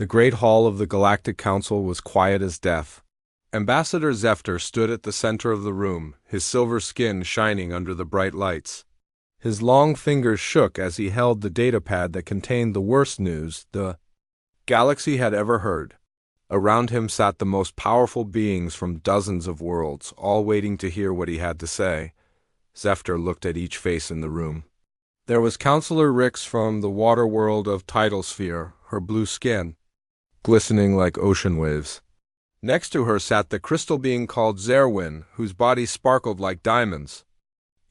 The great hall of the Galactic Council was quiet as death. Ambassador Zephyr stood at the center of the room, his silver skin shining under the bright lights. His long fingers shook as he held the datapad that contained the worst news the galaxy had ever heard. Around him sat the most powerful beings from dozens of worlds, all waiting to hear what he had to say. Zephyr looked at each face in the room. There was Counselor Rix from the water world of Tidal Sphere, her blue skin glistening like ocean waves. Next to her sat the crystal being called Zerwin, whose body sparkled like diamonds.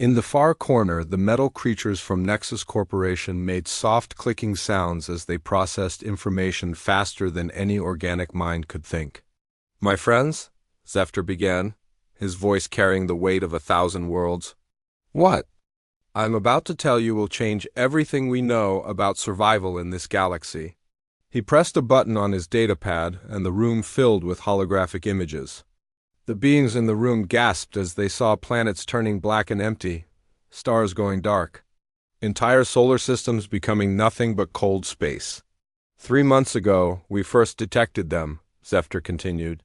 In the far corner, the metal creatures from Nexus Corporation made soft clicking sounds as they processed information faster than any organic mind could think. "My friends," Zephyr began, his voice carrying the weight of 1,000 worlds. "What? I'm about to tell you will change everything we know about survival in this galaxy." He pressed a button on his datapad, and the room filled with holographic images. The beings in the room gasped as they saw planets turning black and empty, stars going dark, entire solar systems becoming nothing but cold space. 3 months ago, we first detected them, Zephyr continued.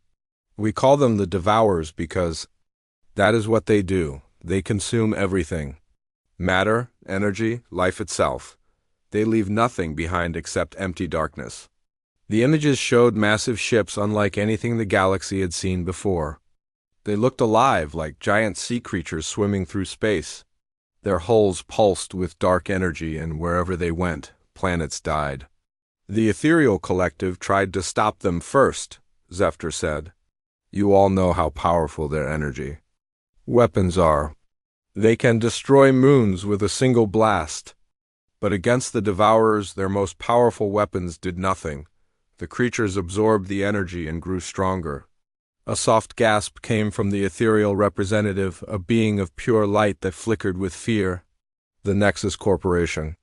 We call them the Devourers because that is what they do. They consume everything. Matter, energy, life itself. They leave nothing behind except empty darkness. The images showed massive ships unlike anything the galaxy had seen before. They looked alive, like giant sea creatures swimming through space. Their hulls pulsed with dark energy, and wherever they went, planets died. The Ethereal Collective tried to stop them first, Zephyr said. You all know how powerful their energy weapons are. They can destroy moons with a single blast. But against the Devourers, their most powerful weapons did nothing. The creatures absorbed the energy and grew stronger. A soft gasp came from the ethereal representative, a being of pure light that flickered with fear. The Nexus Corporation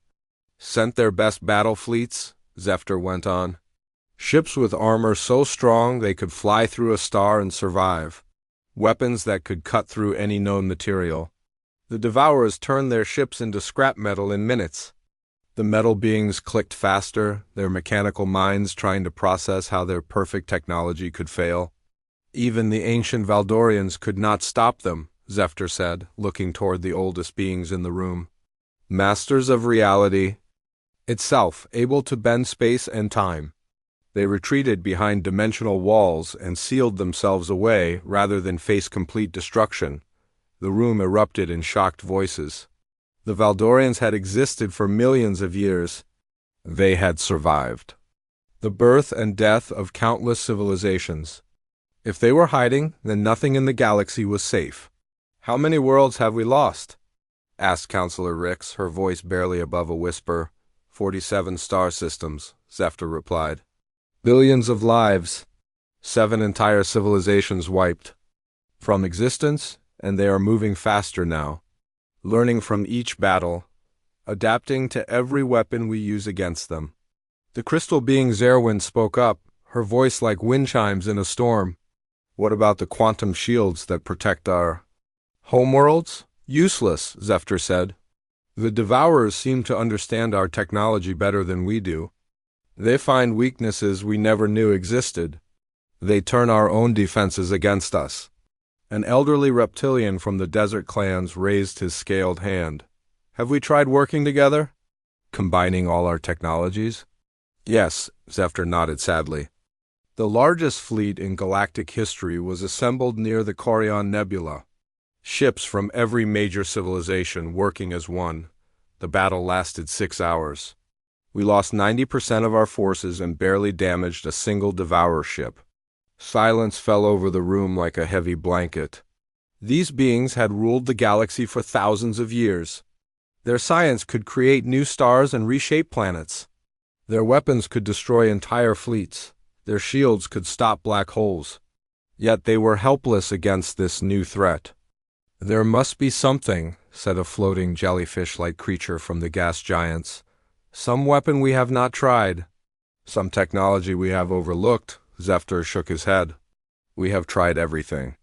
sent their best battle fleets, Zephyr went on. Ships with armor so strong they could fly through a star and survive. Weapons that could cut through any known material. The Devourers turned their ships into scrap metal in minutes. The metal beings clicked faster, their mechanical minds trying to process how their perfect technology could fail. Even the ancient Valdorians could not stop them, Zephyr said, looking toward the oldest beings in the room. Masters of reality itself, able to bend space and time. They retreated behind dimensional walls and sealed themselves away rather than face complete destruction. The room erupted in shocked voices. The Valdorians had existed for millions of years. They had survived the birth and death of countless civilizations. If they were hiding, then nothing in the galaxy was safe. How many worlds have we lost? Asked Counselor Rix, her voice barely above a whisper. 47 star systems, Zephyr replied. Billions of lives. 7 entire civilizations wiped from existence, and they are moving faster now. Learning from each battle, adapting to every weapon we use against them. The crystal being Zerwin spoke up, her voice like wind chimes in a storm. What about the quantum shields that protect our homeworlds? Useless, Zephyr said. The Devourers seem to understand our technology better than we do. They find weaknesses we never knew existed. They turn our own defenses against us. An elderly reptilian from the desert clans raised his scaled hand. Have we tried working together? Combining all our technologies? Yes, Zephyr nodded sadly. The largest fleet in galactic history was assembled near the Corion Nebula. Ships from every major civilization working as one. The battle lasted 6 hours. We lost 90% of our forces and barely damaged a single Devourer ship. Silence fell over the room like a heavy blanket. These beings had ruled the galaxy for thousands of years. Their science could create new stars and reshape planets. Their weapons could destroy entire fleets. Their shields could stop black holes. Yet they were helpless against this new threat. There must be something, said a floating jellyfish-like creature from the gas giants. Some weapon we have not tried. Some technology we have overlooked. Zephyr shook his head. We have tried everything.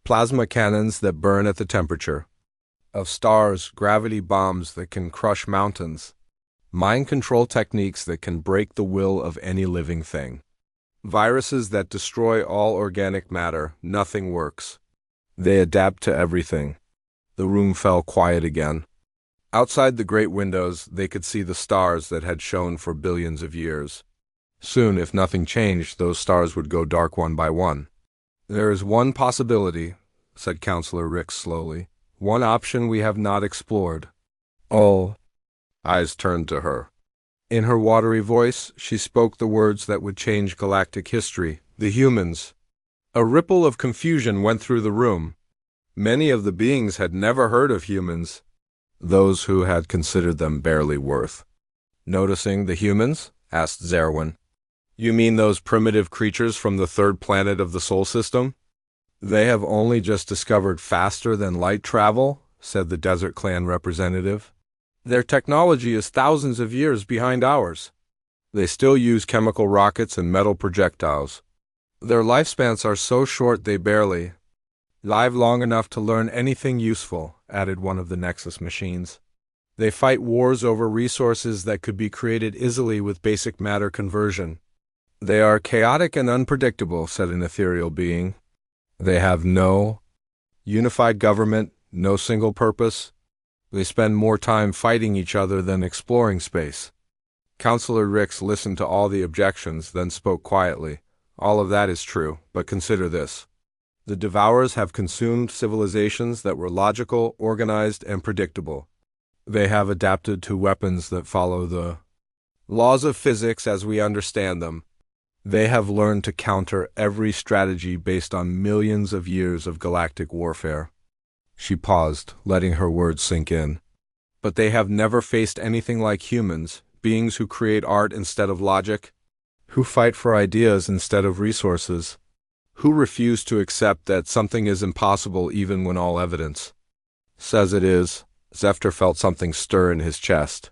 Plasma cannons that burn at the temperature of stars, gravity bombs that can crush mountains. Mind control techniques that can break the will of any living thing. Viruses that destroy all organic matter, nothing works. They adapt to everything. The room fell quiet again. Outside the great windows, they could see the stars that had shone for billions of years. Soon, if nothing changed, those stars would go dark one by one. "There is one possibility," said Counselor Ricks slowly. "One option we have not explored." "Oh." Eyes turned to her. In her watery voice, she spoke the words that would change galactic history. "The humans." A ripple of confusion went through the room. Many of the beings had never heard of humans. Those who had considered them barely worth. "Noticing the humans?" asked Zerwin. "You mean those primitive creatures from the third planet of the Sol system?" "They have only just discovered faster than light travel," said the Desert Clan representative. "Their technology is thousands of years behind ours. They still use chemical rockets and metal projectiles. Their lifespans are so short they barely live long enough to learn anything useful," added one of the Nexus machines. "They fight wars over resources that could be created easily with basic matter conversion." "They are chaotic and unpredictable," said an ethereal being. "They have no unified government, no single purpose. They spend more time fighting each other than exploring space." Counselor Ricks listened to all the objections, then spoke quietly. "All of that is true, but consider this. The Devourers have consumed civilizations that were logical, organized, and predictable. They have adapted to weapons that follow the laws of physics as we understand them. They have learned to counter every strategy based on millions of years of galactic warfare." She paused, letting her words sink in. "But they have never faced anything like humans, beings who create art instead of logic, who fight for ideas instead of resources, who refuse to accept that something is impossible even when all evidence says it is." Zefter felt something stir in his chest.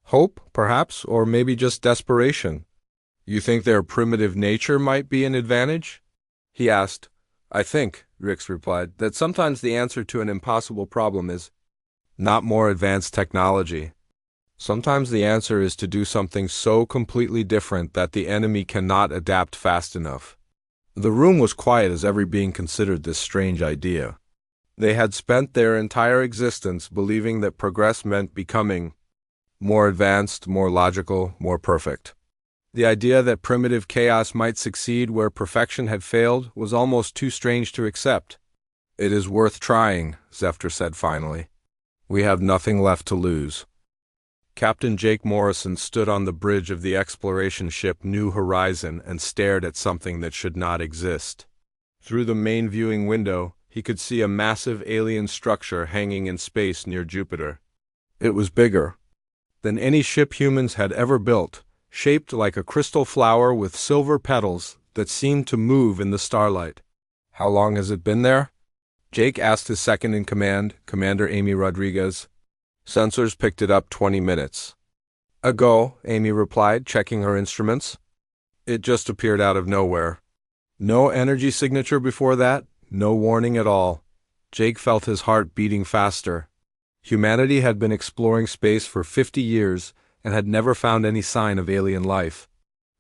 Hope, perhaps, or maybe just desperation. "You think their primitive nature might be an advantage?" he asked. "I think," Ricks replied, "that sometimes the answer to an impossible problem is not more advanced technology. Sometimes the answer is to do something so completely different that the enemy cannot adapt fast enough." The room was quiet as every being considered this strange idea. They had spent their entire existence believing that progress meant becoming more advanced, more logical, more perfect. The idea that primitive chaos might succeed where perfection had failed was almost too strange to accept. "It is worth trying," Zefter said finally. "We have nothing left to lose." Captain Jake Morrison stood on the bridge of the exploration ship New Horizon and stared at something that should not exist. Through the main viewing window, he could see a massive alien structure hanging in space near Jupiter. It was bigger than any ship humans had ever built, shaped like a crystal flower with silver petals that seemed to move in the starlight. "How long has it been there?" Jake asked his second-in-command, Commander Amy Rodriguez. "Sensors picked it up 20 minutes ago," Amy replied, checking her instruments. "It just appeared out of nowhere. No energy signature before that, no warning at all." Jake felt his heart beating faster. Humanity had been exploring space for 50 years and had never found any sign of alien life.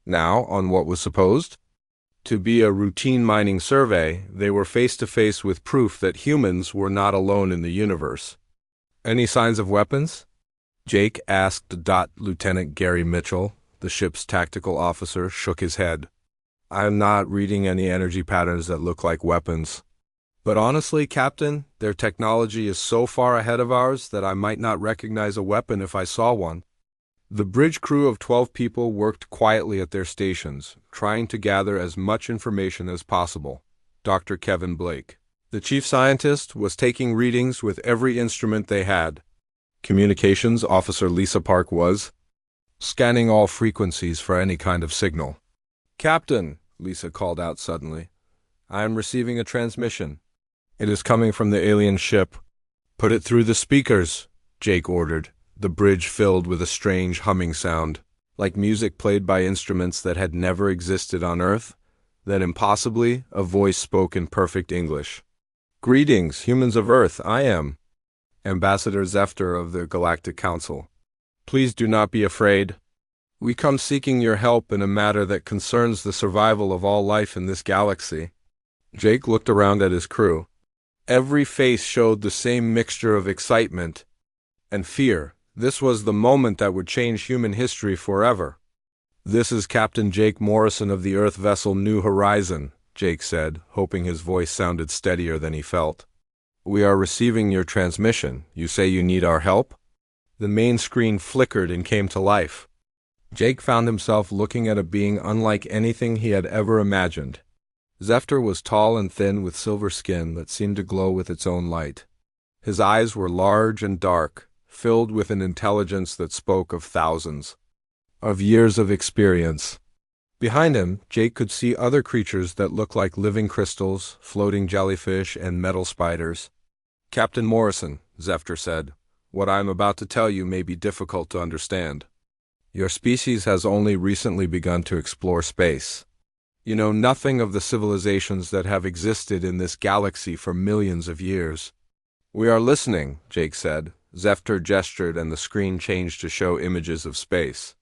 Now, on what was supposed to be a routine mining survey, they were face to face with proof that humans were not alone in the universe. "Any signs of weapons?" Jake asked. Lieutenant Gary Mitchell, the ship's tactical officer, shook his head. "I'm not reading any energy patterns that look like weapons. But honestly, Captain, their technology is so far ahead of ours that I might not recognize a weapon if I saw one." The bridge crew of 12 people worked quietly at their stations, trying to gather as much information as possible. Dr. Kevin Blake, the chief scientist, was taking readings with every instrument they had. Communications Officer Lisa Park was scanning all frequencies for any kind of signal. "Captain," Lisa called out suddenly, "I am receiving a transmission. It is coming from the alien ship." "Put it through the speakers," Jake ordered. The bridge filled with a strange humming sound, like music played by instruments that had never existed on Earth. Then impossibly, a voice spoke in perfect English. "Greetings, humans of Earth, I am Ambassador Zefter of the Galactic Council. Please do not be afraid. We come seeking your help in a matter that concerns the survival of all life in this galaxy." Jake looked around at his crew. Every face showed the same mixture of excitement and fear. This was the moment that would change human history forever. "This is Captain Jake Morrison of the Earth vessel New Horizon," Jake said, hoping his voice sounded steadier than he felt. "We are receiving your transmission. You say you need our help?" The main screen flickered and came to life. Jake found himself looking at a being unlike anything he had ever imagined. Zephyr was tall and thin with silver skin that seemed to glow with its own light. His eyes were large and dark, filled with an intelligence that spoke of thousands of years of experience. Behind him, Jake could see other creatures that looked like living crystals, floating jellyfish, and metal spiders. "Captain Morrison," Zephyr said, "what I am about to tell you may be difficult to understand. Your species has only recently begun to explore space. You know nothing of the civilizations that have existed in this galaxy for millions of years." "We are listening," Jake said. Zephyr gestured and the screen changed to show images of space.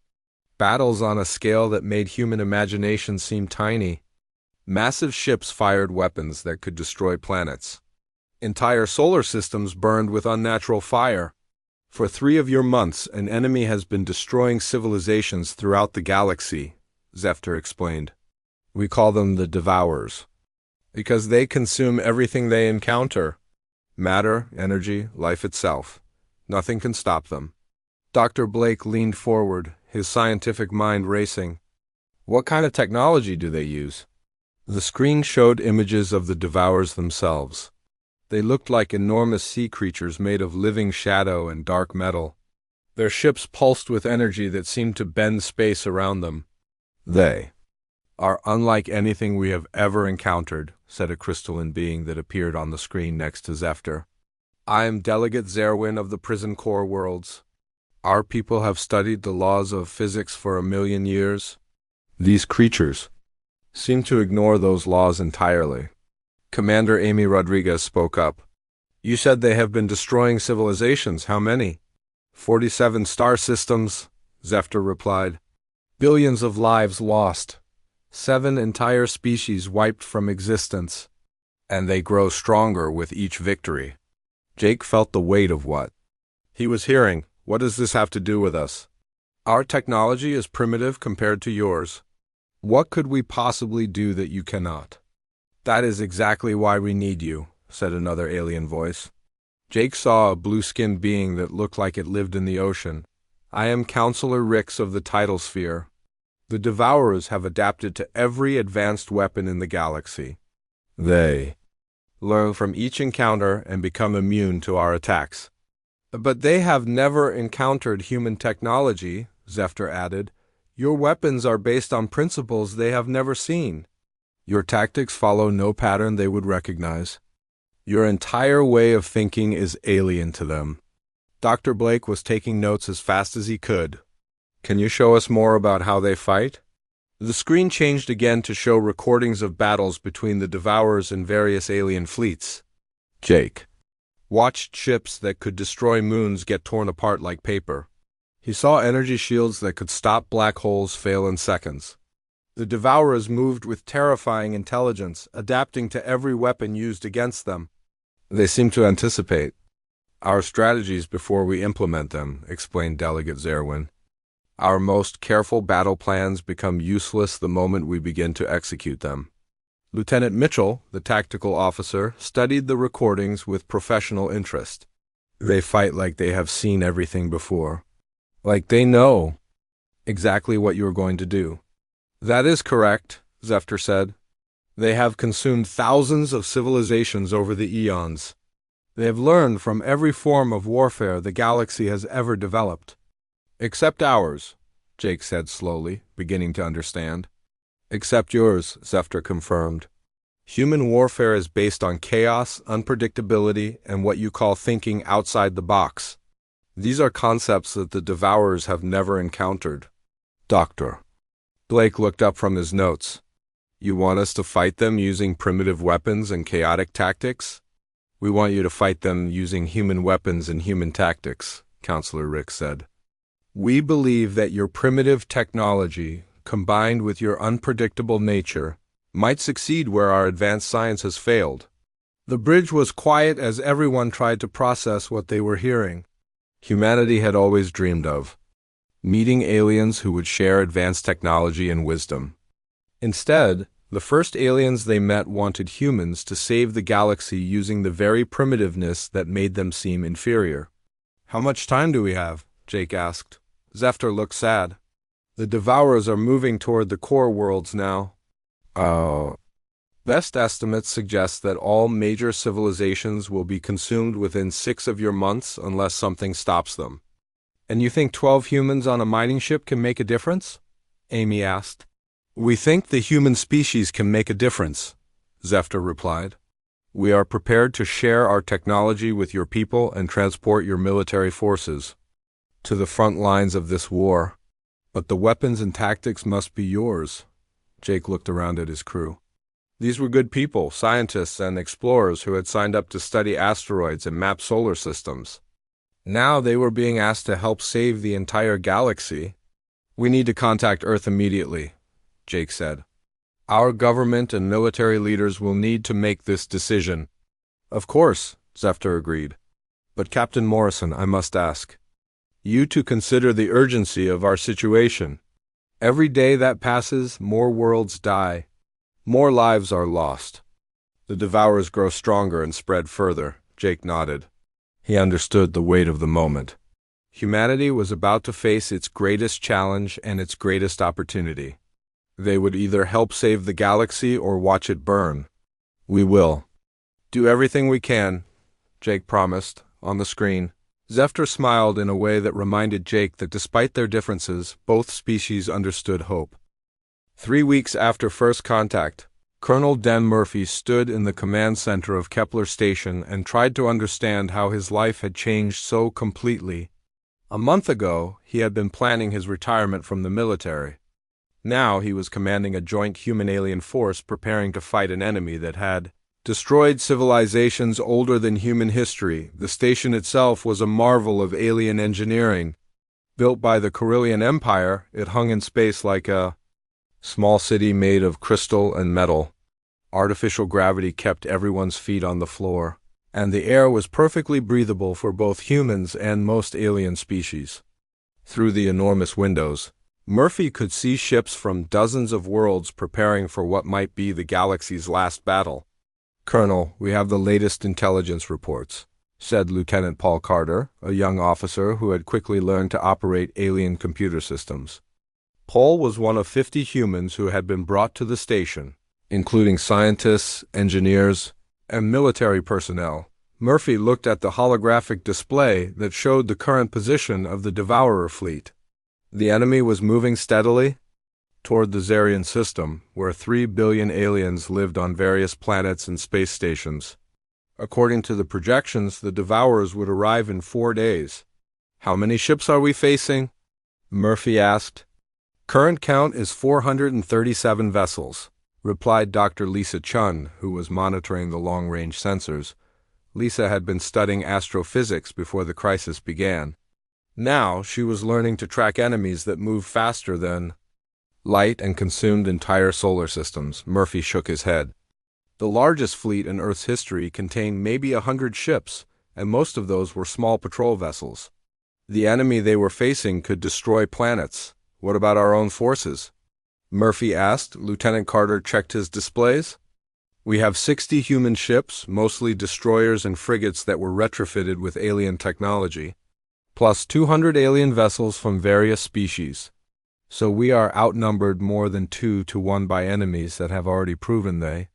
Battles on a scale that made human imagination seem tiny. Massive ships fired weapons that could destroy planets. Entire solar systems burned with unnatural fire. For 3 of your months, an enemy has been destroying civilizations throughout the galaxy, Zephyr explained. "We call them the Devourers, because they consume everything they encounter. Matter, energy, life itself. Nothing can stop them." Dr. Blake leaned forward, his scientific mind racing. "What kind of technology do they use?" The screen showed images of the Devourers themselves. They looked like enormous sea creatures made of living shadow and dark metal. Their ships pulsed with energy that seemed to bend space around them. "They are unlike anything we have ever encountered," said a crystalline being that appeared on the screen next to Zephyr. "I am Delegate Zerwin of the Prison Core Worlds. Our people have studied the laws of physics for 1,000,000 years. These creatures seem to ignore those laws entirely." Commander Amy Rodriguez spoke up. "You said they have been destroying civilizations. How many?" 47 star systems, Zephyr replied. "Billions of lives lost. 7 entire species wiped from existence. And they grow stronger with each victory." Jake felt the weight of what he was hearing. "What does this have to do with us? Our technology is primitive compared to yours. What could we possibly do that you cannot?" "That is exactly why we need you," said another alien voice. Jake saw a blue-skinned being that looked like it lived in the ocean. "I am Counselor Rix of the Tidal Sphere. The Devourers have adapted to every advanced weapon in the galaxy. They learn from each encounter and become immune to our attacks." "But they have never encountered human technology," Zephyr added. "Your weapons are based on principles they have never seen. Your tactics follow no pattern they would recognize. Your entire way of thinking is alien to them." Dr. Blake was taking notes as fast as he could. "Can you show us more about how they fight?" The screen changed again to show recordings of battles between the Devourers and various alien fleets. Jake watched ships that could destroy moons get torn apart like paper. He saw energy shields that could stop black holes fail in seconds. The Devourers moved with terrifying intelligence, adapting to every weapon used against them. "They seem to anticipate our strategies before we implement them," explained Delegate Zerwin. "Our most careful battle plans become useless the moment we begin to execute them." Lieutenant Mitchell, the tactical officer, studied the recordings with professional interest. "They fight like they have seen everything before. Like they know exactly what you're going to do." "That is correct," Zephyr said. "They have consumed thousands of civilizations over the eons. They have learned from every form of warfare the galaxy has ever developed." "Except ours," Jake said slowly, beginning to understand. "Except yours," Zephyr confirmed. "Human warfare is based on chaos, unpredictability, and what you call thinking outside the box. These are concepts that the Devourers have never encountered." "Doctor." Blake looked up from his notes. "You want us to fight them using primitive weapons and chaotic tactics?" "We want you to fight them using human weapons and human tactics," Counselor Rick said. We believe that your primitive technology, combined with your unpredictable nature, might succeed where our advanced science has failed. The bridge was quiet as everyone tried to process what they were hearing. Humanity had always dreamed of meeting aliens who would share advanced technology and wisdom. Instead, the first aliens they met wanted humans to save the galaxy using the very primitiveness that made them seem inferior. "How much time do we have?" Jake asked. Zephyr looked sad. "The Devourers are moving toward the core worlds now." "Oh." Best estimates suggest that all major civilizations will be consumed within 6 of your months unless something stops them. "And you think 12 humans on a mining ship can make a difference?" Amy asked. "We think the human species can make a difference," Zephyr replied. "We are prepared to share our technology with your people and transport your military forces to the front lines of this war. But the weapons and tactics must be yours." Jake looked around at his crew. These were good people, scientists and explorers who had signed up to study asteroids and map solar systems. Now they were being asked to help save the entire galaxy. "We need to contact Earth immediately," Jake said. "Our government and military leaders will need to make this decision." "Of course," Zephyr agreed. "But Captain Morrison, I must ask you to consider the urgency of our situation. Every day that passes, more worlds die. More lives are lost. The Devourers grow stronger and spread further." Jake nodded. He understood the weight of the moment. Humanity was about to face its greatest challenge and its greatest opportunity. They would either help save the galaxy or watch it burn. "We will do everything we can," Jake promised. On the screen, Zephyr smiled in a way that reminded Jake that despite their differences, both species understood hope. 3 weeks after first contact, Colonel Den Murphy stood in the command center of Kepler Station and tried to understand how his life had changed so completely. A month ago, he had been planning his retirement from the military. Now he was commanding a joint human-alien force preparing to fight an enemy that had destroyed civilizations older than human history. The station itself was a marvel of alien engineering. Built by the Carillion Empire, it hung in space like a small city made of crystal and metal. Artificial gravity kept everyone's feet on the floor, and the air was perfectly breathable for both humans and most alien species. Through the enormous windows, Murphy could see ships from dozens of worlds preparing for what might be the galaxy's last battle. "Colonel, we have the latest intelligence reports," said Lieutenant Paul Carter, a young officer who had quickly learned to operate alien computer systems. Paul was one of 50 humans who had been brought to the station, including scientists, engineers, and military personnel. Murphy looked at the holographic display that showed the current position of the Devourer fleet. The enemy was moving steadily toward the Zarian system, where 3 billion aliens lived on various planets and space stations. According to the projections, the Devourers would arrive in 4 days. "How many ships are we facing?" Murphy asked. "Current count is 437 vessels," replied Dr. Lisa Chun, who was monitoring the long-range sensors. Lisa had been studying astrophysics before the crisis began. Now she was learning to track enemies that moved faster than light and consumed entire solar systems. Murphy shook his head. The largest fleet in Earth's history contained maybe 100 ships, and most of those were small patrol vessels. The enemy they were facing could destroy planets. "What about our own forces?" Murphy asked. Lieutenant Carter checked his displays. "We have 60 human ships, mostly destroyers and frigates that were retrofitted with alien technology, plus 200 alien vessels from various species. So we are outnumbered more than 2 to 1 by enemies that have already proven they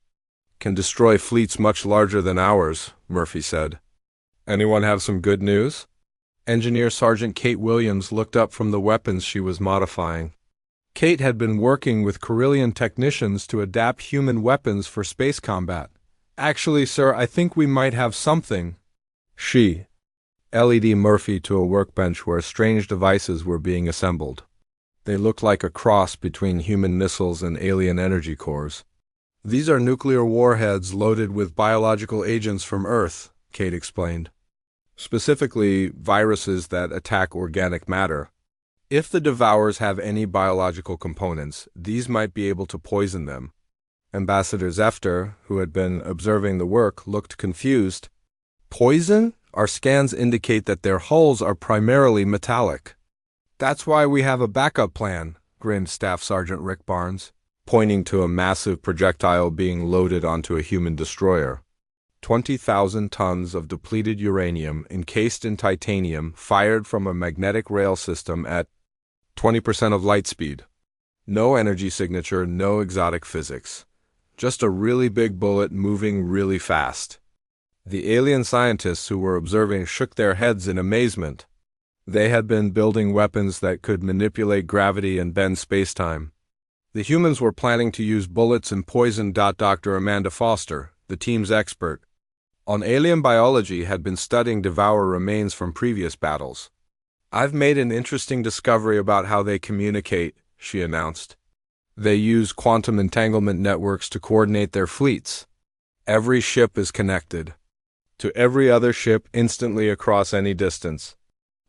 can destroy fleets much larger than ours," Murphy said. "Anyone have some good news?" Engineer Sergeant Kate Williams looked up from the weapons she was modifying. Kate had been working with Carillion technicians to adapt human weapons for space combat. "Actually, sir, I think we might have something." She LED Murphy to a workbench where strange devices were being assembled. They looked like a cross between human missiles and alien energy cores. "These are nuclear warheads loaded with biological agents from Earth," Kate explained. "Specifically, viruses that attack organic matter. If the Devourers have any biological components, these might be able to poison them. Ambassador Zefter, who had been observing the work, looked confused. Poison? Our scans indicate that their hulls are primarily metallic. That's why we have a backup plan, grinned Staff Sergeant Rick Barnes, pointing to a massive projectile being loaded onto a human destroyer. 20,000 tons of depleted uranium encased in titanium fired from a magnetic rail system at 20% of light speed. No energy signature, no exotic physics. Just a really big bullet moving really fast. The alien scientists who were observing shook their heads in amazement. They had been building weapons that could manipulate gravity and bend spacetime. The humans were planning to use bullets and poison. Dr. Amanda Foster, the team's expert on alien biology, had been studying Devourer remains from previous battles. I've made an interesting discovery about how they communicate, she announced. They use quantum entanglement networks to coordinate their fleets. Every ship is connected to every other ship instantly across any distance.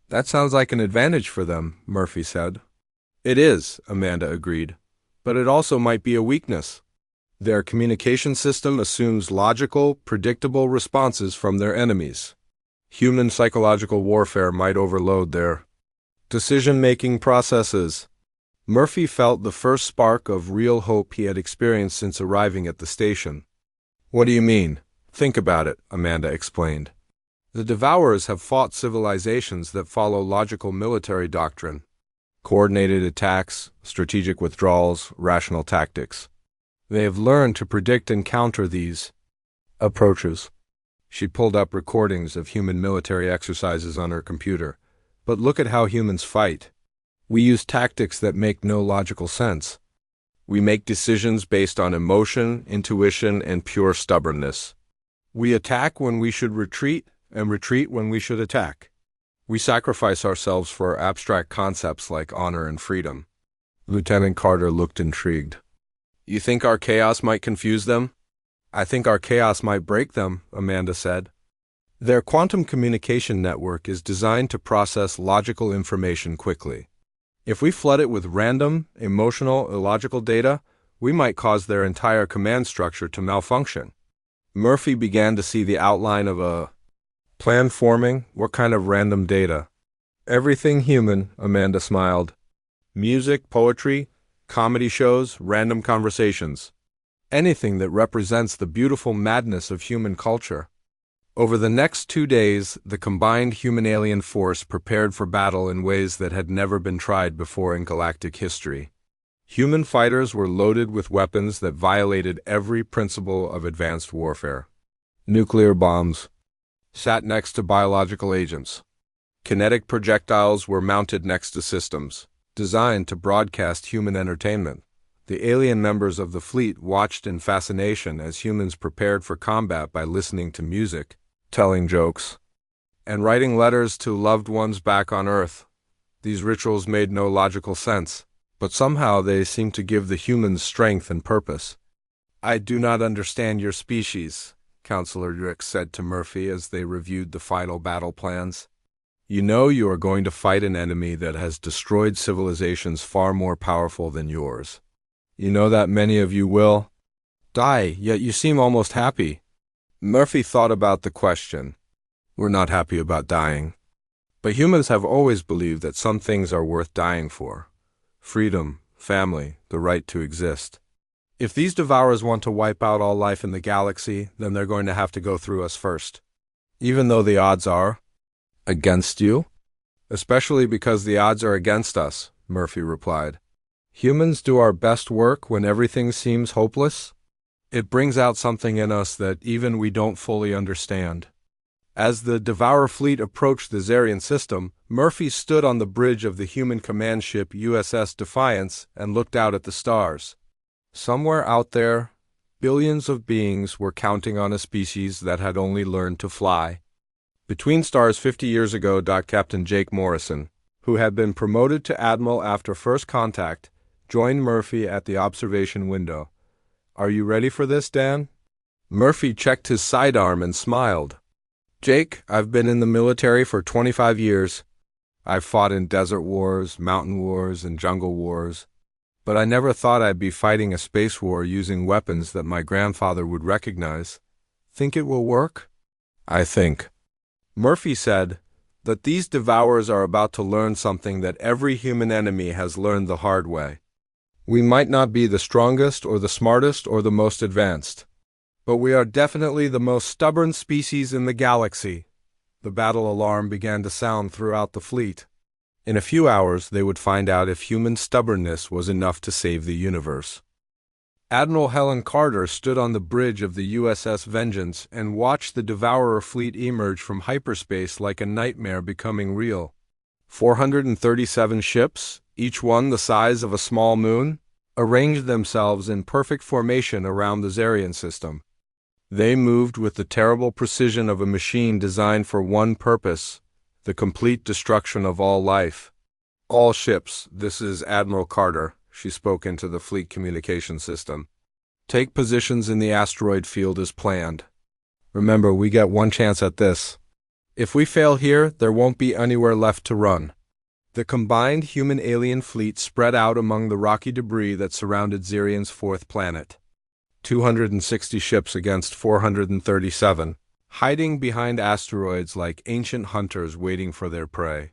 That sounds like an advantage for them, Murphy said. It is, Amanda agreed, but it also might be a weakness. Their communication system assumes logical, predictable responses from their enemies. Human psychological warfare might overload their decision-making processes. Murphy felt the first spark of real hope he had experienced since arriving at the station. What do you mean? Think about it, Amanda explained. The Devourers have fought civilizations that follow logical military doctrine. Coordinated attacks, strategic withdrawals, rational tactics. They have learned to predict and counter these approaches. She pulled up recordings of human military exercises on her computer. But look at how humans fight. We use tactics that make no logical sense. We make decisions based on emotion, intuition, and pure stubbornness. We attack when we should retreat, and retreat when we should attack. We sacrifice ourselves for abstract concepts like honor and freedom. Lieutenant Carter looked intrigued. You think our chaos might confuse them? I think our chaos might break them, Amanda said. Their quantum communication network is designed to process logical information quickly. If we flood it with random, emotional, illogical data, we might cause their entire command structure to malfunction. Murphy began to see the outline of a plan forming. What kind of random data? Everything human, Amanda smiled. Music, poetry, comedy shows, random conversations. Anything that represents the beautiful madness of human culture. Over the next 2 days, the combined human-alien force prepared for battle in ways that had never been tried before in galactic history. Human fighters were loaded with weapons that violated every principle of advanced warfare. Nuclear bombs sat next to biological agents. Kinetic projectiles were mounted next to systems designed to broadcast human entertainment. The alien members of the fleet watched in fascination as humans prepared for combat by listening to music, telling jokes, and writing letters to loved ones back on Earth. These rituals made no logical sense, but somehow they seemed to give the humans strength and purpose. I do not understand your species, Counselor Rick said to Murphy as they reviewed the final battle plans. You know you are going to fight an enemy that has destroyed civilizations far more powerful than yours. You know that many of you will die, yet you seem almost happy. Murphy thought about the question. We're not happy about dying. But humans have always believed that some things are worth dying for. Freedom, family, the right to exist. If these Devourers want to wipe out all life in the galaxy, then they're going to have to go through us first. Even though the odds are against you? Especially because the odds are against us, Murphy replied. Humans do our best work when everything seems hopeless. It brings out something in us that even we don't fully understand. As the Devourer fleet approached the Zarian system, Murphy stood on the bridge of the human command ship USS Defiance and looked out at the stars. Somewhere out there, billions of beings were counting on a species that had only learned to fly. Between stars 50 years ago, Captain Jake Morrison, who had been promoted to Admiral after first contact, joined Murphy at the observation window. Are you ready for this, Dan? Murphy checked his sidearm and smiled. Jake, I've been in the military for 25 years. I've fought in desert wars, mountain wars, and jungle wars, but I never thought I'd be fighting a space war using weapons that my grandfather would recognize. Think it will work? I think, Murphy said, that these devourers are about to learn something that every human enemy has learned the hard way. We might not be the strongest or the smartest or the most advanced, but we are definitely the most stubborn species in the galaxy. The battle alarm began to sound throughout the fleet. In a few hours, they would find out if human stubbornness was enough to save the universe. Admiral Helen Carter stood on the bridge of the USS Vengeance and watched the Devourer fleet emerge from hyperspace like a nightmare becoming real. 437 ships, each one the size of a small moon, arranged themselves in perfect formation around the Zarian system. They moved with the terrible precision of a machine designed for one purpose: the complete destruction of all life. All ships, this is Admiral Carter, she spoke into the fleet communication system. Take positions in the asteroid field as planned. Remember, we get one chance at this. If we fail here, there won't be anywhere left to run. The combined human-alien fleet spread out among the rocky debris that surrounded Zarian's fourth planet. 260 ships against 437, hiding behind asteroids like ancient hunters waiting for their prey.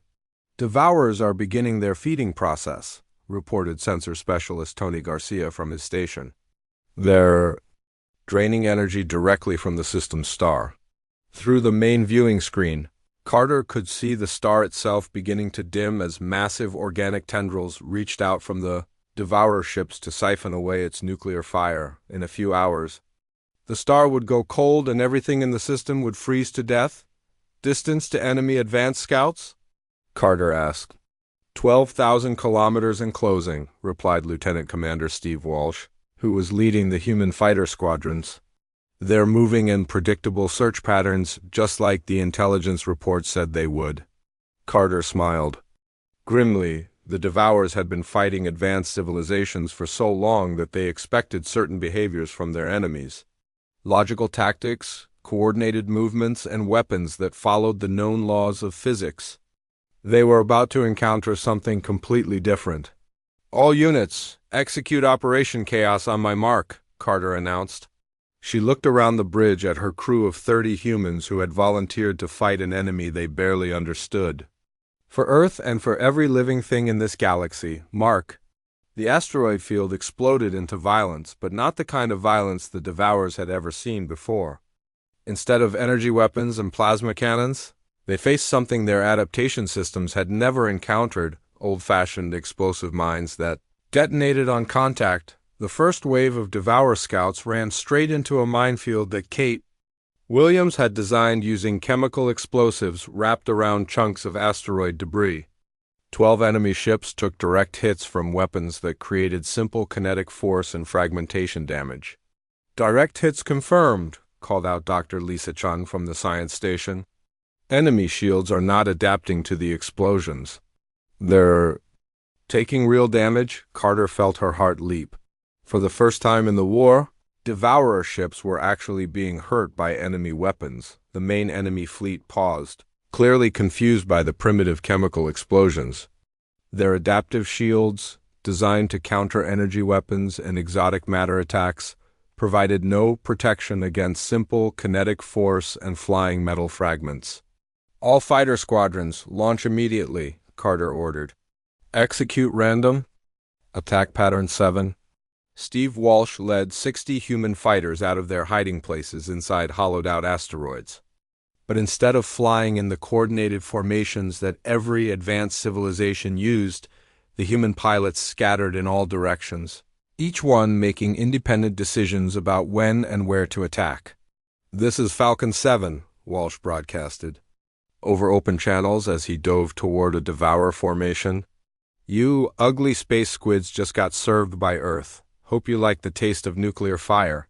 Devourers are beginning their feeding process, reported sensor specialist Tony Garcia from his station. They're draining energy directly from the system's star. Through the main viewing screen, Carter could see the star itself beginning to dim as massive organic tendrils reached out from the Devourer ships to siphon away its nuclear fire. In a few hours, the star would go cold and everything in the system would freeze to death. Distance to enemy advanced scouts? Carter asked. 12,000 kilometers and closing, replied Lieutenant Commander Steve Walsh, who was leading the human fighter squadrons. They're moving in predictable search patterns, just like the intelligence report said they would. Carter smiled. Grimly, the Devourers had been fighting advanced civilizations for so long that they expected certain behaviors from their enemies. Logical tactics, coordinated movements, and weapons that followed the known laws of physics. They were about to encounter something completely different. All units, execute Operation Chaos on my mark, Carter announced. She looked around the bridge at her crew of 30 humans who had volunteered to fight an enemy they barely understood. For Earth and for every living thing in this galaxy, mark. The asteroid field exploded into violence, but not the kind of violence the Devourers had ever seen before. Instead of energy weapons and plasma cannons, they faced something their adaptation systems had never encountered: old-fashioned explosive mines that detonated on contact. The first wave of Devourer scouts ran straight into a minefield that Kate Williams had designed using chemical explosives wrapped around chunks of asteroid debris. 12 enemy ships took direct hits from weapons that created simple kinetic force and fragmentation damage. Direct hits confirmed, called out Dr. Lisa Chun from the science station. Enemy shields are not adapting to the explosions. They're taking real damage. Carter felt her heart leap. For the first time in the war, Devourer ships were actually being hurt by enemy weapons. The main enemy fleet paused, clearly confused by the primitive chemical explosions. Their adaptive shields, designed to counter energy weapons and exotic matter attacks, provided no protection against simple kinetic force and flying metal fragments. All fighter squadrons, launch immediately, Carter ordered. Execute random. Attack pattern 7. Steve Walsh led 60 human fighters out of their hiding places inside hollowed-out asteroids. But instead of flying in the coordinated formations that every advanced civilization used, the human pilots scattered in all directions, each one making independent decisions about when and where to attack. "This is Falcon 7, Walsh broadcasted over open channels as he dove toward a Devourer formation. "You ugly space squids just got served by Earth. Hope you like the taste of nuclear fire."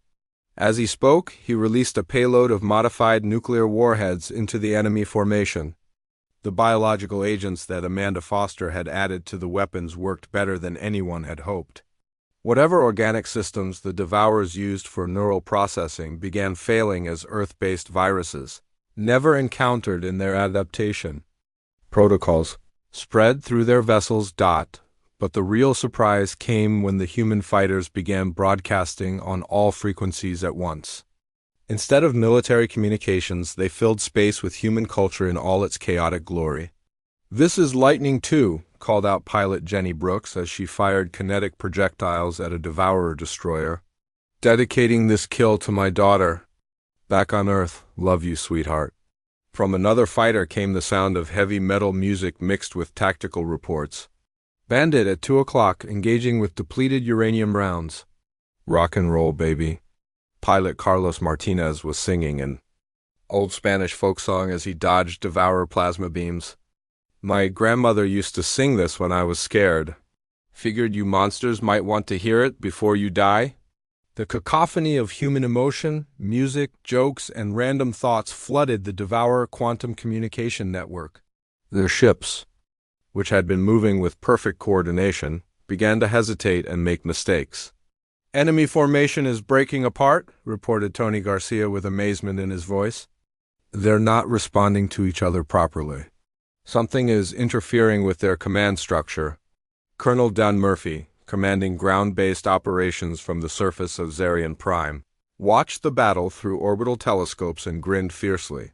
As he spoke, he released a payload of modified nuclear warheads into the enemy formation. The biological agents that Amanda Foster had added to the weapons worked better than anyone had hoped. Whatever organic systems the Devourers used for neural processing began failing as Earth-based viruses, never encountered in their adaptation. Protocols. spread through their vessels. But the real surprise came when the human fighters began broadcasting on all frequencies at once. Instead of military communications, they filled space with human culture in all its chaotic glory. "This is Lightning 2, called out pilot Jenny Brooks as she fired kinetic projectiles at a Devourer destroyer. "Dedicating this kill to my daughter. Back on Earth, love you, sweetheart." From another fighter came the sound of heavy metal music mixed with tactical reports. "Bandit at 2 o'clock, engaging with depleted uranium rounds." "Rock and roll, baby." Pilot Carlos Martinez was singing an old Spanish folk song as he dodged Devourer plasma beams. "My grandmother used to sing this when I was scared. Figured you monsters might want to hear it before you die." The cacophony of human emotion, music, jokes, and random thoughts flooded the Devourer quantum communication network. Their ships, which had been moving with perfect coordination, began to hesitate and make mistakes. "Enemy formation is breaking apart," reported Tony Garcia with amazement in his voice. "They're not responding to each other properly. Something is interfering with their command structure." Colonel Dan Murphy, commanding ground-based operations from the surface of Zarian Prime, watched the battle through orbital telescopes and grinned fiercely.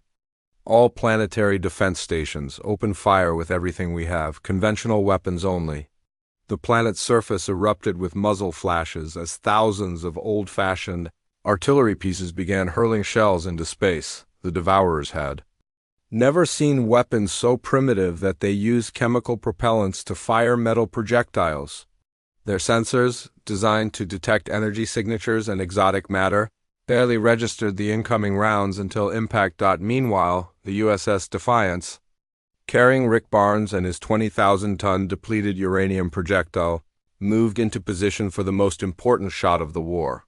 "All planetary defense stations, open fire with everything we have, conventional weapons only." The planet's surface erupted with muzzle flashes as thousands of old-fashioned artillery pieces began hurling shells into space. The Devourers had never seen weapons so primitive that they used chemical propellants to fire metal projectiles. Their sensors, designed to detect energy signatures and exotic matter, barely registered the incoming rounds until impact. Meanwhile, the USS Defiance, carrying Rick Barnes and his 20,000-ton depleted uranium projectile, moved into position for the most important shot of the war.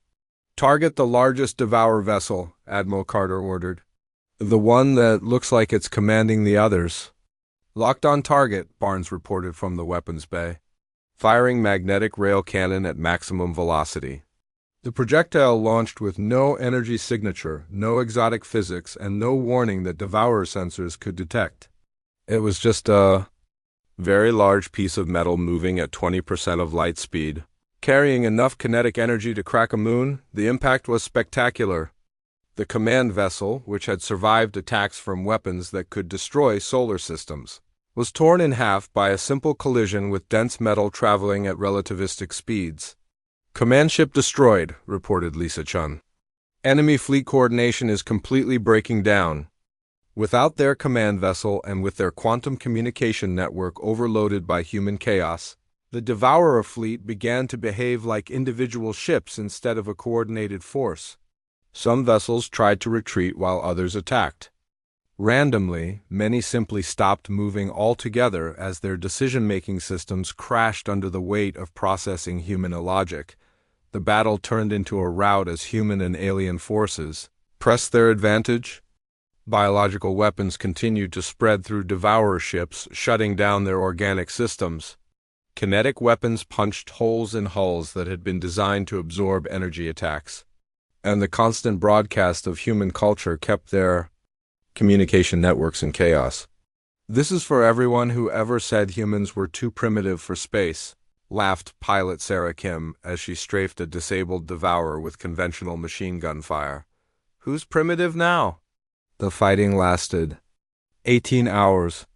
"Target the largest Devourer vessel," Admiral Carter ordered. "The one that looks like it's commanding the others." "Locked on target," Barnes reported from the weapons bay, firing magnetic rail cannon at maximum velocity. The projectile launched with no energy signature, no exotic physics, and no warning that Devourer sensors could detect. It was just a very large piece of metal moving at 20% of light speed, carrying enough kinetic energy to crack a moon. The impact was spectacular. The command vessel, which had survived attacks from weapons that could destroy solar systems, was torn in half by a simple collision with dense metal traveling at relativistic speeds. "Command ship destroyed," reported Lisa Chun. "Enemy fleet coordination is completely breaking down." Without their command vessel and with their quantum communication network overloaded by human chaos, the Devourer fleet began to behave like individual ships instead of a coordinated force. Some vessels tried to retreat while others attacked. Randomly, many simply stopped moving altogether as their decision-making systems crashed under the weight of processing human illogic. The battle turned into a rout as human and alien forces pressed their advantage. Biological weapons continued to spread through Devourer ships, shutting down their organic systems. Kinetic weapons punched holes in hulls that had been designed to absorb energy attacks. And the constant broadcast of human culture kept their communication networks in chaos. "This is for everyone who ever said humans were too primitive for space," laughed pilot Sarah Kim as she strafed a disabled Devourer with conventional machine gun fire. "Who's primitive now?" The fighting lasted 18 hours.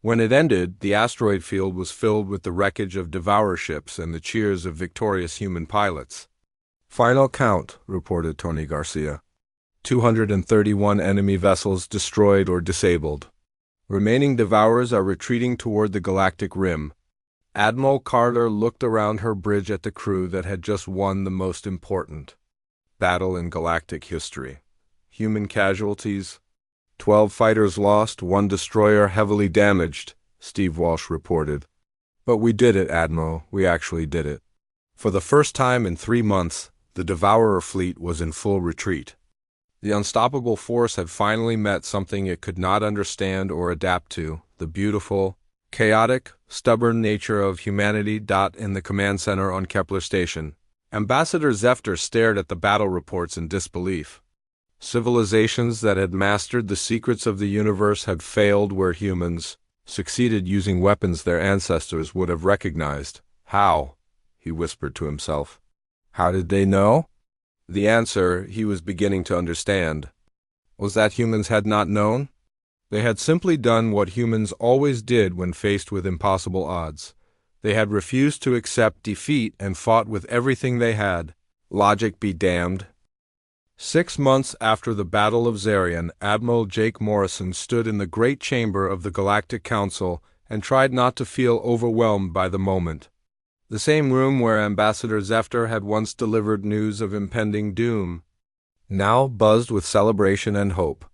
When it ended, the asteroid field was filled with the wreckage of Devourer ships and the cheers of victorious human pilots. "Final count," reported Tony Garcia. 231 enemy vessels destroyed or disabled. Remaining Devourers are retreating toward the galactic rim. Admiral Carter looked around her bridge at the crew that had just won the most important battle in galactic history. Human casualties: 12 fighters lost, 1 destroyer heavily damaged, Steve Walsh reported. "But we did it, Admiral. We actually did it." For the first time in 3 months, the Devourer fleet was in full retreat. The unstoppable force had finally met something it could not understand or adapt to: the beautiful, chaotic, stubborn nature of humanity. In the command center on Kepler Station, Ambassador Zefter stared at the battle reports in disbelief. Civilizations that had mastered the secrets of the universe had failed where humans, succeeded using weapons their ancestors would have recognized. How? He whispered to himself. How did they know? The answer, he was beginning to understand, was that humans had not known. They had simply done what humans always did when faced with impossible odds. They had refused to accept defeat and fought with everything they had. Logic be damned. 6 months after the Battle of Zarian, Admiral Jake Morrison stood in the great chamber of the Galactic Council and tried not to feel overwhelmed by the moment. The same room where Ambassador Zefter had once delivered news of impending doom now buzzed with celebration and hope.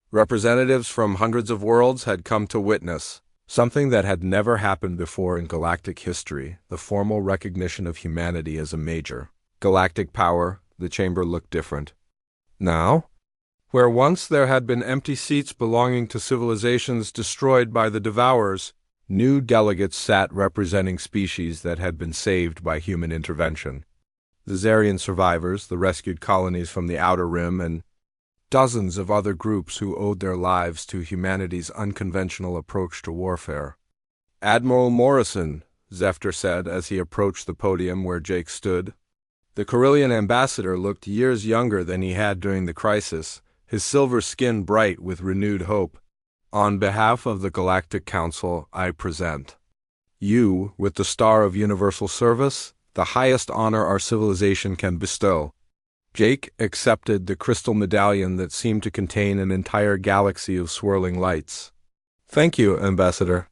Representatives from hundreds of worlds had come to witness something that had never happened before in galactic history, the formal recognition of humanity as a major galactic power. The chamber looked different. Now, where once there had been empty seats belonging to civilizations destroyed by the Devourers, new delegates sat representing species that had been saved by human intervention. The Zarian survivors, the rescued colonies from the Outer Rim, and dozens of other groups who owed their lives to humanity's unconventional approach to warfare. Admiral Morrison, Zefter said as he approached the podium where Jake stood. The Corellian ambassador looked years younger than he had during the crisis, his silver skin bright with renewed hope. On behalf of the Galactic Council, I present you with the Star of Universal Service, the highest honor our civilization can bestow. Jake accepted the crystal medallion that seemed to contain an entire galaxy of swirling lights. Thank you, Ambassador.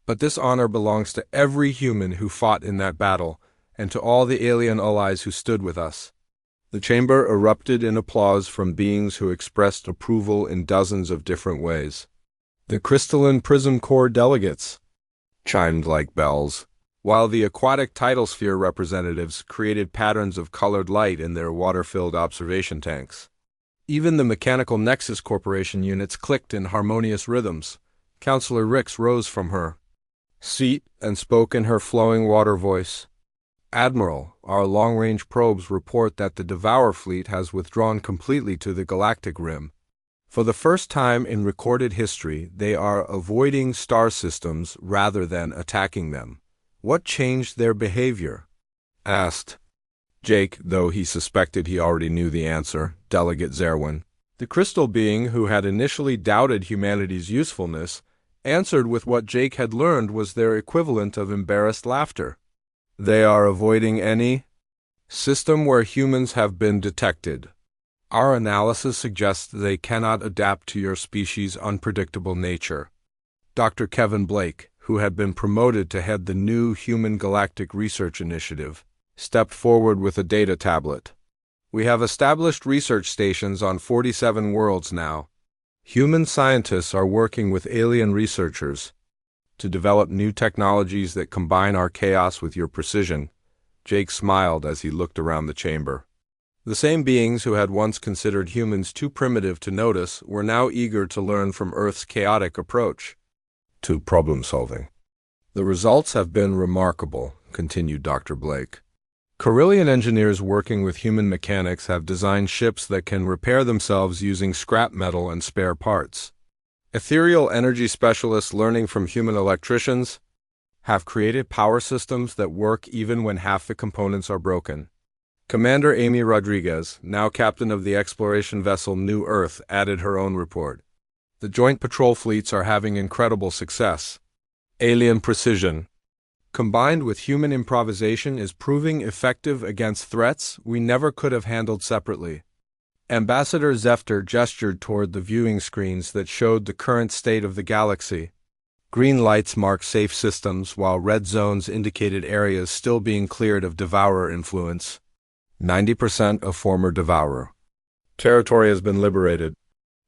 But this honor belongs to every human who fought in that battle, and to all the alien allies who stood with us. The chamber erupted in applause from beings who expressed approval in dozens of different ways. The crystalline prism core delegates chimed like bells, while the aquatic tidal sphere representatives created patterns of colored light in their water-filled observation tanks. Even the Mechanical Nexus Corporation units clicked in harmonious rhythms. Counselor Rix rose from her seat and spoke in her flowing water voice. Admiral, our long-range probes report that the Devour fleet has withdrawn completely to the galactic rim. For the first time in recorded history, they are avoiding star systems rather than attacking them. What changed their behavior? Asked Jake, though he suspected he already knew the answer, Delegate Zerwin. The crystal being who had initially doubted humanity's usefulness answered with what Jake had learned was their equivalent of embarrassed laughter. They are avoiding any system where humans have been detected. Our analysis suggests they cannot adapt to your species' unpredictable nature. Dr. Kevin Blake, who had been promoted to head the new Human Galactic Research Initiative, stepped forward with a data tablet. We have established research stations on 47 worlds now. Human scientists are working with alien researchers to develop new technologies that combine our chaos with your precision. Jake smiled as he looked around the chamber. The same beings who had once considered humans too primitive to notice were now eager to learn from Earth's chaotic approach to problem-solving. The results have been remarkable, continued Dr. Blake. Corellian engineers working with human mechanics have designed ships that can repair themselves using scrap metal and spare parts. Ethereal energy specialists learning from human electricians have created power systems that work even when half the components are broken. Commander Amy Rodriguez, now captain of the exploration vessel New Earth, added her own report. The joint patrol fleets are having incredible success. Alien precision, combined with human improvisation, is proving effective against threats we never could have handled separately. Ambassador Zefter gestured toward the viewing screens that showed the current state of the galaxy. Green lights marked safe systems, while red zones indicated areas still being cleared of Devourer influence. 90% of former Devourer territory has been liberated.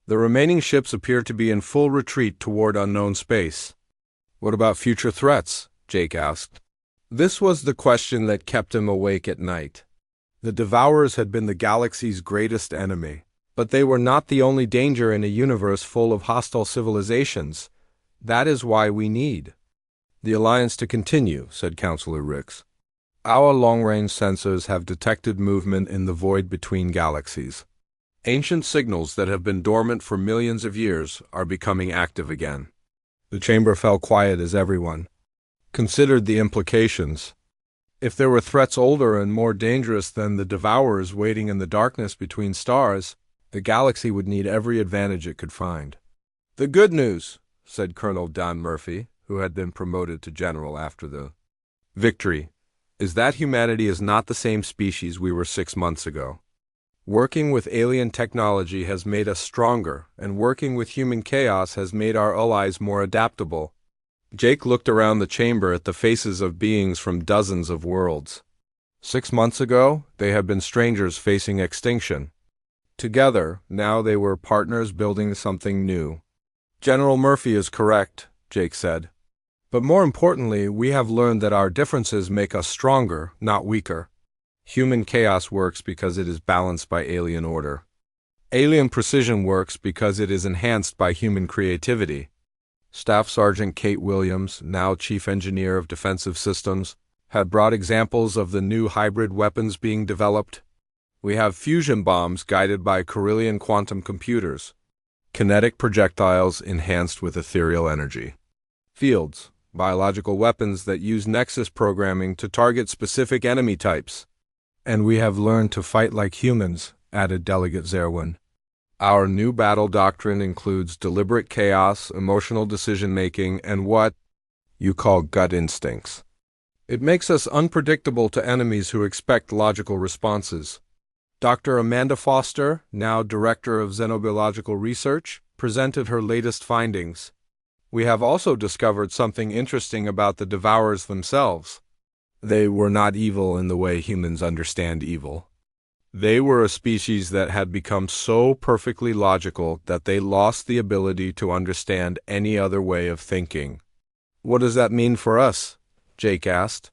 The remaining ships appear to be in full retreat toward unknown space. What about future threats? Jake asked. This was the question that kept him awake at night. The Devourers had been the galaxy's greatest enemy, but they were not the only danger in a universe full of hostile civilizations. That is why we need the Alliance to continue, said Counselor Rix. Our long-range sensors have detected movement in the void between galaxies. Ancient signals that have been dormant for millions of years are becoming active again. The chamber fell quiet as everyone considered the implications. If there were threats older and more dangerous than the Devourers waiting in the darkness between stars, the galaxy would need every advantage it could find. "The good news," said Colonel Don Murphy, who had been promoted to general after the victory, "is that humanity is not the same species we were 6 months ago. Working with alien technology has made us stronger, and working with human chaos has made our allies more adaptable." Jake looked around the chamber at the faces of beings from dozens of worlds. 6 months ago, they had been strangers facing extinction. Together, now they were partners building something new. "General Murphy is correct," Jake said. "But more importantly, we have learned that our differences make us stronger, not weaker. Human chaos works because it is balanced by alien order. Alien precision works because it is enhanced by human creativity." Staff Sergeant Kate Williams, now Chief Engineer of Defensive Systems, had brought examples of the new hybrid weapons being developed. "We have fusion bombs guided by Corellian quantum computers, kinetic projectiles enhanced with ethereal energy, fields, biological weapons that use nexus programming to target specific enemy types. And we have learned to fight like humans," added Delegate Zerwin. "Our new battle doctrine includes deliberate chaos, emotional decision-making, and what you call gut instincts. It makes us unpredictable to enemies who expect logical responses." Dr. Amanda Foster, now Director of Xenobiological Research, presented her latest findings. "We have also discovered something interesting about the Devourers themselves. They were not evil in the way humans understand evil. They were a species that had become so perfectly logical that they lost the ability to understand any other way of thinking." "What does that mean for us?" Jake asked.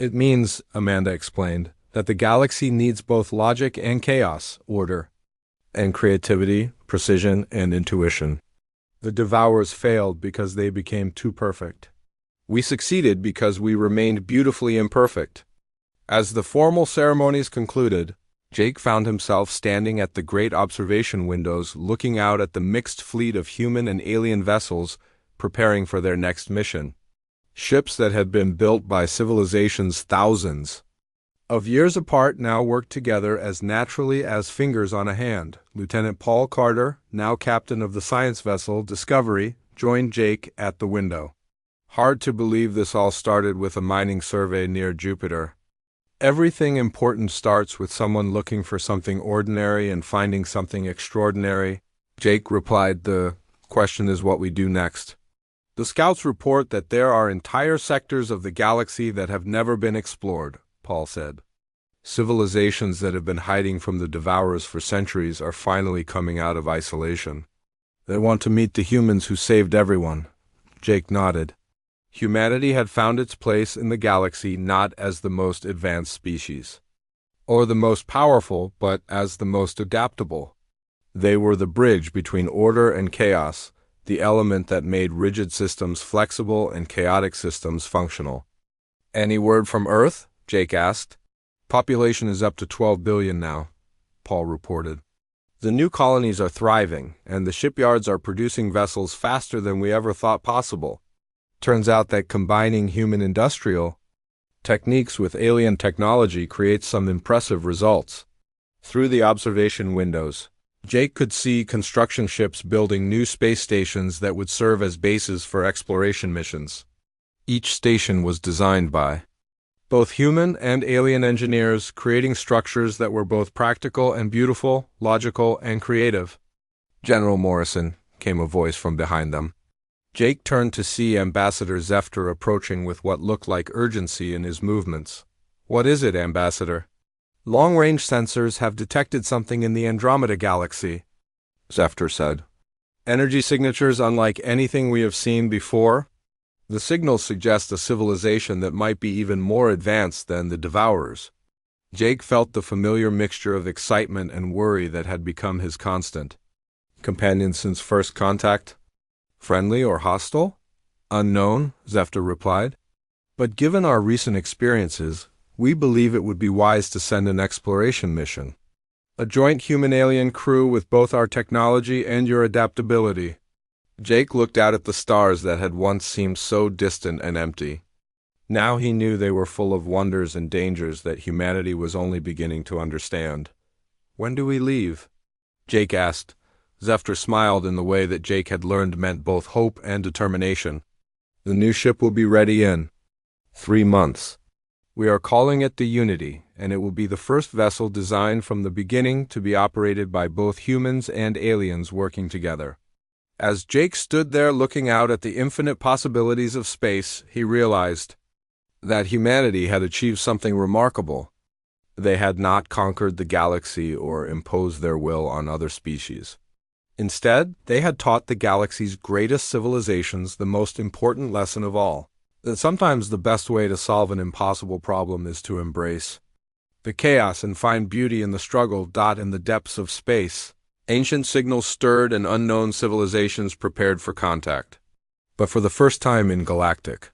"It means," Amanda explained, "that the galaxy needs both logic and chaos, order, and creativity, precision, and intuition. The Devourers failed because they became too perfect. We succeeded because we remained beautifully imperfect." As the formal ceremonies concluded, Jake found himself standing at the great observation windows looking out at the mixed fleet of human and alien vessels preparing for their next mission. Ships that had been built by civilizations thousands of years apart now worked together as naturally as fingers on a hand. Lieutenant Paul Carter, now captain of the science vessel Discovery, joined Jake at the window. "Hard to believe this all started with a mining survey near Jupiter. Everything important starts with someone looking for something ordinary and finding something extraordinary," Jake replied. "The question is what we do next. The scouts report that there are entire sectors of the galaxy that have never been explored," Paul said. "Civilizations that have been hiding from the Devourers for centuries are finally coming out of isolation. They want to meet the humans who saved everyone." Jake nodded. Humanity had found its place in the galaxy not as the most advanced species, or the most powerful, but as the most adaptable. They were the bridge between order and chaos, the element that made rigid systems flexible and chaotic systems functional. "Any word from Earth?" Jake asked. "Population is up to 12 billion now," Paul reported. "The new colonies are thriving, and the shipyards are producing vessels faster than we ever thought possible. Turns out that combining human industrial techniques with alien technology creates some impressive results." Through the observation windows, Jake could see construction ships building new space stations that would serve as bases for exploration missions. Each station was designed by both human and alien engineers, creating structures that were both practical and beautiful, logical and creative. "General Morrison," came a voice from behind them. Jake turned to see Ambassador Zefter approaching with what looked like urgency in his movements. "What is it, Ambassador?" "Long-range sensors have detected something in the Andromeda galaxy," Zefter said. "Energy signatures unlike anything we have seen before. The signals suggest a civilization that might be even more advanced than the Devourers." Jake felt the familiar mixture of excitement and worry that had become his constant. "Companions since first contact? Friendly or hostile?" "Unknown," Zefter replied. "But given our recent experiences, we believe it would be wise to send an exploration mission. A joint human-alien crew with both our technology and your adaptability." Jake looked out at the stars that had once seemed so distant and empty. Now he knew they were full of wonders and dangers that humanity was only beginning to understand. "When do we leave?" Jake asked. Zephyr smiled in the way that Jake had learned meant both hope and determination. "The new ship will be ready in 3 months. We are calling it the Unity, and it will be the first vessel designed from the beginning to be operated by both humans and aliens working together." As Jake stood there looking out at the infinite possibilities of space, he realized that humanity had achieved something remarkable. They had not conquered the galaxy or imposed their will on other species. Instead, they had taught the galaxy's greatest civilizations the most important lesson of all, that sometimes the best way to solve an impossible problem is to embrace the chaos and find beauty in the struggle. In the depths of space, ancient signals stirred and unknown civilizations prepared for contact. But for the first time in galactic